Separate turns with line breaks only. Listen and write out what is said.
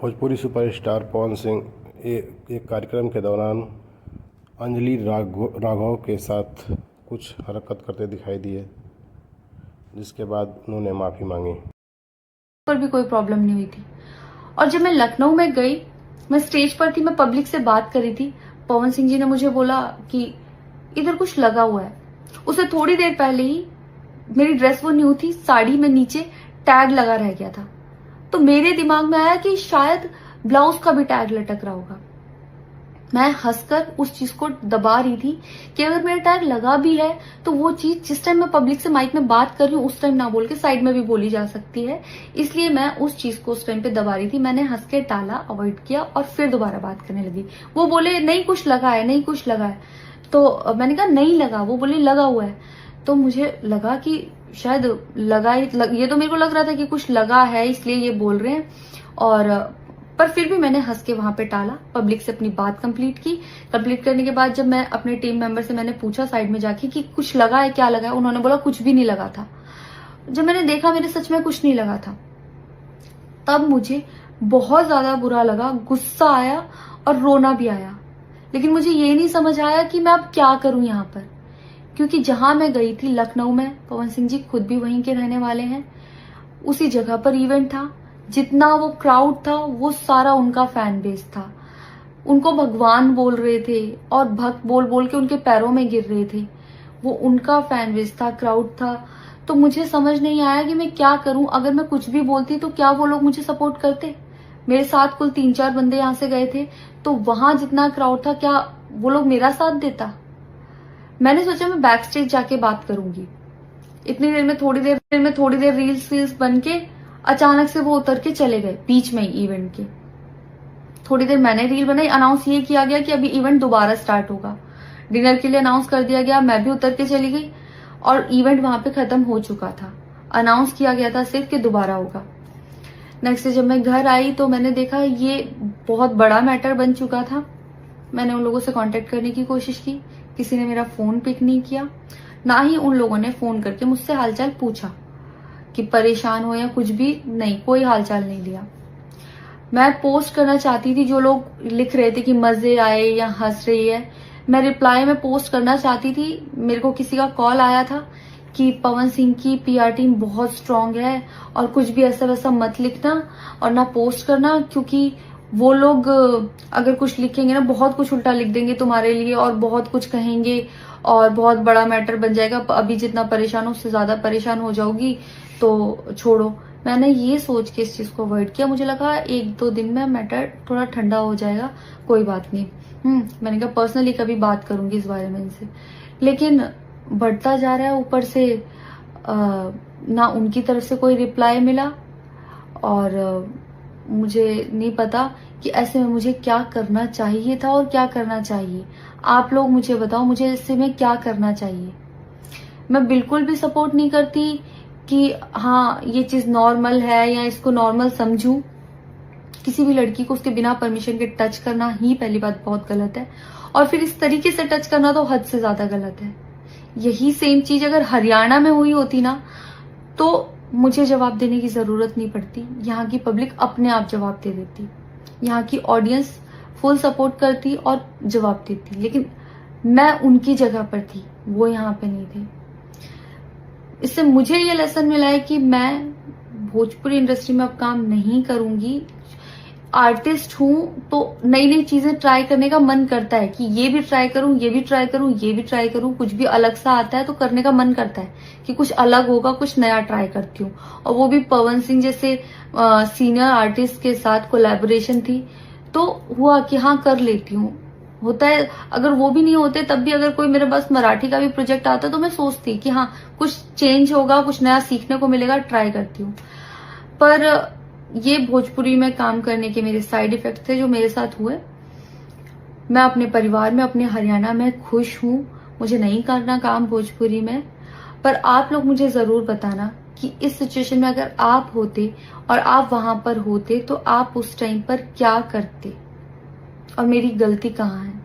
Bhojpuri superstar Pawan Singh एक कार्यक्रम के दौरान अंजलि राघव के साथ कुछ हरकत करते दिखाई दिए, जिसके बाद उन्होंने माफ़ी मांगी।
पर भी कोई प्रॉब्लम नहीं हुई थी। और जब मैं लखनऊ में गई, मैं स्टेज पर थी, मैं पब्लिक से बात कर रही थी, पवन सिंह जी ने मुझे बोला कि इधर कुछ लगा हुआ है। उससे थोड़ी देर पहले ही मेरी ड्रेस वो न्यू थी, साड़ी में नीचे टैग लगा रह गया था। तो मेरे दिमाग में आया कि शायद ब्लाउज का भी टैग लटक रहा होगा। मैं हंसकर उस चीज को दबा रही थी कि अगर मेरा टैग लगा भी है तो वो चीज जिस टाइम मैं पब्लिक से माइक में बात कर रही हूँ उस टाइम ना बोल के साइड में भी बोली जा सकती है, इसलिए मैं उस चीज को उस टाइम पे दबा रही थी। मैंने हंस के टाला, अवॉइड किया और फिर दोबारा बात करने लगी। वो बोले नहीं कुछ लगा है, नहीं कुछ लगा है। तो मैंने कहा नहीं लगा। वो बोले लगा हुआ है। तो मुझे लगा कि शायद ये तो मेरे को लग रहा था कि कुछ लगा है, इसलिए ये बोल रहे हैं। और पर फिर भी मैंने हंस के वहां पे टाला, पब्लिक से अपनी बात कंप्लीट की। कंप्लीट करने के बाद जब मैं अपने टीम मेंबर से मैंने पूछा साइड में जाके कि कुछ लगा है, क्या लगा है, उन्होंने बोला कुछ भी नहीं लगा था। जब मैंने देखा मेरे सच में कुछ नहीं लगा था, तब मुझे बहुत ज्यादा बुरा लगा, गुस्सा आया और रोना भी आया। लेकिन मुझे ये नहीं समझ आया कि मैं अब क्या करूं यहाँ पर, क्योंकि जहां मैं गई थी लखनऊ में, पवन सिंह जी खुद भी वहीं के रहने वाले हैं, उसी जगह पर इवेंट था। जितना वो क्राउड था वो सारा उनका फैन बेस था। उनको भगवान बोल रहे थे और भक्त बोल बोल के उनके पैरों में गिर रहे थे। वो उनका फैन बेस था, क्राउड था। तो मुझे समझ नहीं आया कि मैं क्या करूं। अगर मैं कुछ भी बोलती तो क्या वो लोग मुझे सपोर्ट करते? मेरे साथ कुल 3-4 बंदे यहाँ से गए थे, तो वहां जितना क्राउड था, क्या वो लोग मेरा साथ देता? मैंने सोचा मैं बैक स्टेज जाके बात करूंगी। इतनी देर में थोड़ी देर रील्स बन के अचानक से वो उतर के चले गए बीच में ही इवेंट के। थोड़ी देर मैंने रील बनाई, अनाउंस ये किया गया कि अभी इवेंट दोबारा स्टार्ट होगा। डिनर के लिए अनाउंस कर दिया गया, मैं भी उतर के चली गई और इवेंट वहां पे खत्म हो चुका था। अनाउंस किया गया था सिर्फ कि दोबारा होगा। नेक्स्ट डे जब मैं घर आई तो मैंने देखा ये बहुत बड़ा मैटर बन चुका था। मैंने उन लोगों से कांटेक्ट करने की कोशिश की, किसी ने मेरा फोन पिक नहीं किया, ना ही उन लोगों ने फोन करके मुझसे हालचाल पूछा कि परेशान हो या कुछ भी, नहीं, कोई हालचाल नहीं लिया। मैं पोस्ट करना चाहती थी, जो लोग लिख रहे थे कि मजे आए या हंस रही है, मैं रिप्लाई में पोस्ट करना चाहती थी। मेरे को किसी का कॉल आया था कि पवन सिंह की पीआर टीम बहुत स्ट्रांग है और कुछ भी ऐसा वैसा मत लिखना और ना पोस्ट करना, क्योंकि वो लोग अगर कुछ लिखेंगे ना बहुत कुछ उल्टा लिख देंगे तुम्हारे लिए और बहुत कुछ कहेंगे और बहुत बड़ा मैटर बन जाएगा। अभी जितना परेशान हो उससे ज्यादा परेशान हो जाओगी, तो छोड़ो। मैंने ये सोच के इस चीज को अवॉइड किया। मुझे लगा 1-2 दिन में मैटर थोड़ा ठंडा हो जाएगा, कोई बात नहीं। मैंने कहा पर्सनली कभी बात करूंगी इस बारे में इनसे। लेकिन बढ़ता जा रहा है, ऊपर से ना उनकी तरफ से कोई रिप्लाई मिला और मुझे नहीं पता कि ऐसे में मुझे क्या करना चाहिए था और क्या करना चाहिए। आप लोग मुझे बताओ, मुझे ऐसे में क्या करना चाहिए। मैं बिल्कुल भी सपोर्ट नहीं करती कि हाँ ये चीज नॉर्मल है या इसको नॉर्मल समझूं। किसी भी लड़की को उसके बिना परमिशन के टच करना ही पहली बात बहुत गलत है, और फिर इस तरीके से टच करना तो हद से ज्यादा गलत है। यही सेम चीज अगर हरियाणा में हुई होती ना तो मुझे जवाब देने की जरूरत नहीं पड़ती। यहाँ की पब्लिक अपने आप जवाब दे देती, यहाँ की ऑडियंस फुल सपोर्ट करती और जवाब देती। लेकिन मैं उनकी जगह पर थी, वो यहाँ पे नहीं थे। इससे मुझे ये लेसन मिला है कि मैं भोजपुरी इंडस्ट्री में अब काम नहीं करूंगी। आर्टिस्ट हूं तो नई नई चीजें ट्राई करने का मन करता है कि ये भी ट्राई करूं, ये भी ट्राई करूं, ये भी ट्राई करूं। कुछ भी अलग सा आता है तो करने का मन करता है कि कुछ अलग होगा, कुछ नया ट्राई करती हूँ। और वो भी पवन सिंह जैसे सीनियर आर्टिस्ट के साथ कोलैबोरेशन थी तो हुआ कि हाँ कर लेती हूँ। होता है, अगर वो भी नहीं होते तब भी अगर कोई मेरे पास मराठी का भी प्रोजेक्ट आता तो मैं सोचती कि हाँ कुछ चेंज होगा, कुछ नया सीखने को मिलेगा, ट्राई करती हूँ। पर ये भोजपुरी में काम करने के मेरे साइड इफेक्ट थे जो मेरे साथ हुए। मैं अपने परिवार में, अपने हरियाणा में खुश हूं। मुझे नहीं करना काम भोजपुरी में। पर आप लोग मुझे जरूर बताना कि इस सिचुएशन में अगर आप होते और आप वहां पर होते तो आप उस टाइम पर क्या करते और मेरी गलती कहाँ है।